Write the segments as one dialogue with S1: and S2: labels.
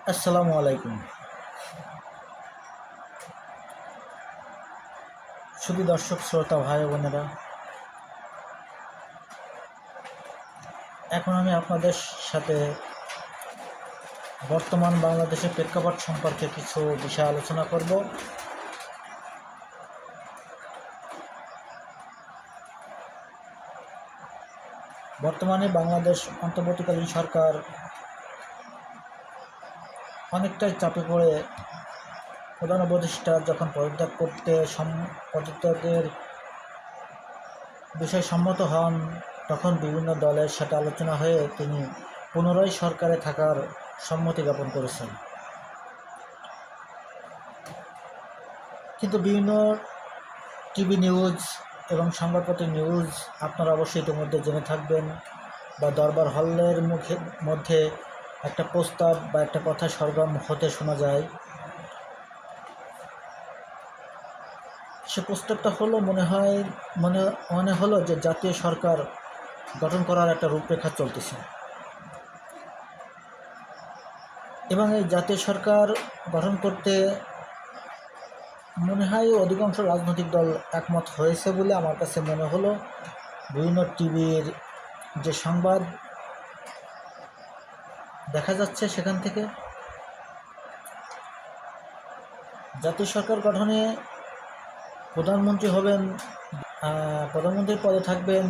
S1: আসসালামু আলাইকুম। শুধু দর্শক শ্রোতা ভাই বোনেরা, এখন আমি আপনাদের সাথে বর্তমান বাংলাদেশের প্রেক্ষাপট সম্পর্কে কিছু বিষয় আলোচনা করব। বর্তমানে বাংলাদেশ অন্তর্বর্তীকালীন সরকার অনেকটাই চাপে পড়ে প্রধান উপদেষ্টা যখন পদত্যাগের বিষয় সম্মত হন, তখন বিভিন্ন দলের সাথে আলোচনা হয়ে তিনি পুনরায় সরকারে থাকার সম্মতি জ্ঞাপন করেছেন। কিন্তু বিভিন্ন টিভি নিউজ এবং সংবাদপত্রের নিউজ আপনারা অবশ্যই ইতিমধ্যে জেনে থাকবেন, বা দরবার হলের মধ্যে একটা প্রস্তাব বা একটা কথা সরগরম হতে শোনা যায়। সে প্রস্তাবটা হলো মনে হলো যে জাতীয় সরকার গঠন করার একটা রূপরেখা চলতেছে, এবং এই জাতীয় সরকার গঠন করতে মনে হয় অধিকাংশ রাজনৈতিক দল একমত হয়েছে বলে আমার কাছে মনে হলো। বিভিন্ন টিভির যে সংবাদ দেখা যাচ্ছে, সেখান থেকে জাতীয় সরকার গঠনে প্রধানমন্ত্রীর পদে থাকবেন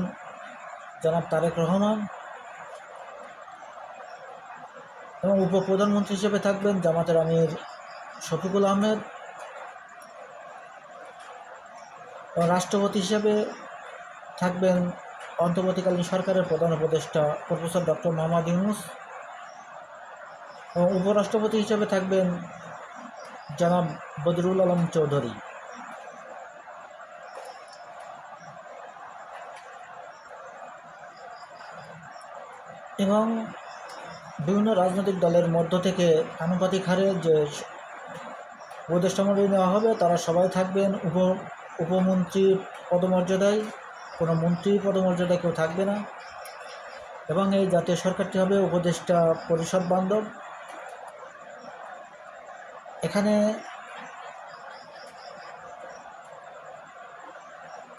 S1: জনাব তারেক রহমান, এবং উপপ্রধানমন্ত্রী হিসেবে থাকবেন জামাতের আমির শফিকুল আহমেদ, এবং রাষ্ট্রপতি হিসেবে থাকবেন অন্তর্বর্তীকালীন সরকারের প্রধান উপদেষ্টা প্রফেসর ডক্টর মোহাম্মদ ইউনূস, এবং উপরাষ্ট্রপতি হিসেবে থাকবেন জনাব বদিরুল আলম চৌধুরী। এবং বিভিন্ন রাজনৈতিক দলের মধ্য থেকে আনুপাতিক হারে যে উপদেষ্টামণ্ডলী নেওয়া হবে, তারা সবাই থাকবেন উপমন্ত্রী পদমর্যাদায়, কোনো মন্ত্রী পদমর্যাদায় কেউ থাকবে না। এবং এই জাতীয় সরকারটি হবে উপদেষ্টা পরিষদ বান্ধব। এখানে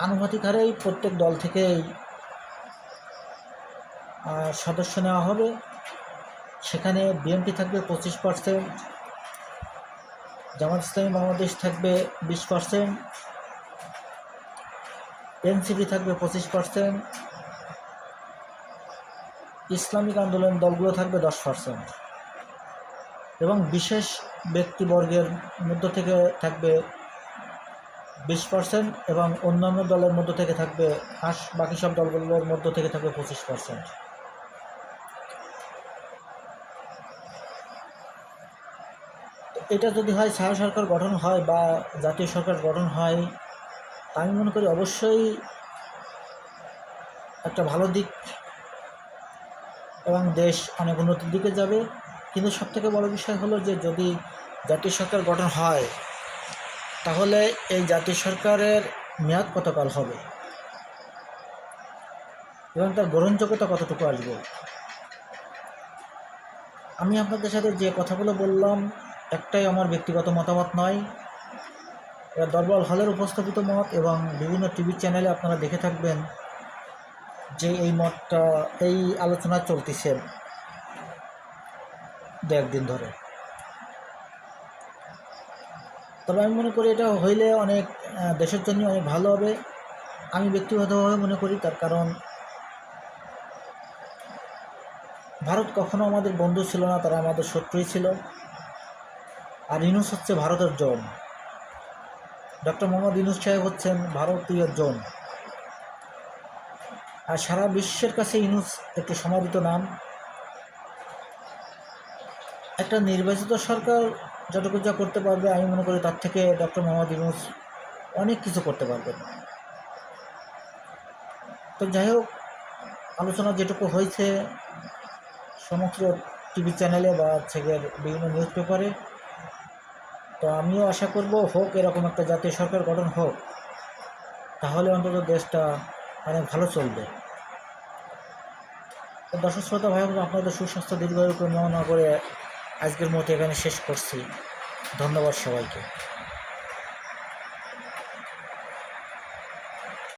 S1: আনুপাতিক হারেই প্রত্যেক দল থেকেই সদস্য নেওয়া হবে। সেখানে বিএনপি থাকবে 25%, জামাত ইসলামী বাংলাদেশ থাকবে 20%, এনসিপি থাকবে 25%, ইসলামিক আন্দোলন দলগুলো থাকবে 10%, এবং বিশেষ ব্যক্তিবর্গের মধ্য থেকে থাকবে 20%, এবং অন্যান্য দলের মধ্য থেকে থাকবে বাকি সব দলগুলোর মধ্য থেকে থাকবে 25%। এটা যদি হয় ছায়া সরকার গঠন হয় বা জাতীয় সরকার গঠন হয়, আমি মনে করি অবশ্যই একটা ভালো দিক, এবং দেশ অনেক উন্নতির দিকে যাবে। কিন্তু সবথেকে বড় বিষয় হলো যে যদি জাতীয় সরকার গঠন হয়, তাহলে এই জাতীয় সরকারের মেয়াদ কতকাল হবে এবং তার গ্রহণযোগ্যতা কতটুকু আসবে। আমি আপনাদের সাথে যে কথাগুলো বললাম, একটাই আমার ব্যক্তিগত মতামত নয়, এটা দরবার হলের উপস্থাপিত মত, এবং বিভিন্ন টিভি চ্যানেলে আপনারা দেখে থাকবেন যে এই আলোচনা চলতেছে দু একদিন ধরে। তবে আমি মনে করি এটা হইলে অনেক দেশের জন্য অনেক ভালো হবে। আমি ব্যক্তিগতভাবে মনে করি, তার কারণ ভারত কখনো আমাদের বন্ধু ছিল না, তারা আমাদের শত্রুই ছিল। আর ইউনূস হচ্ছে ভারতের জন, ডক্টর মোহাম্মদ ইউনূস সাহেব হচ্ছেন ভারতীয় জন, আর সারা বিশ্বের কাছে ইউনূস একটি সমাদৃত নাম। একটা নির্বাচিত সরকার যতটুকু যা করতে পারবে, আমি মনে করি তার থেকে ডক্টর মোহাম্মদ ইউনূস অনেক কিছু করতে পারবেন। তো যাই হোক, আলোচনা যেটুকু হয়েছে সমস্ত টিভি চ্যানেলে বা বিভিন্ন নিউজ পেপারে, তো আমিও আশা করব হোক, এরকম একটা জাতীয় সরকার গঠন হোক, তাহলে অন্তত দেশটা অনেক ভালো চলবে। তো দর্শক শ্রোতা ভাই, আপনাদের সুস্বাস্থ্য দীর্ঘায়ু কামনা করে আজকের মতো এখানে শেষ করছি। ধন্যবাদ সবাইকে।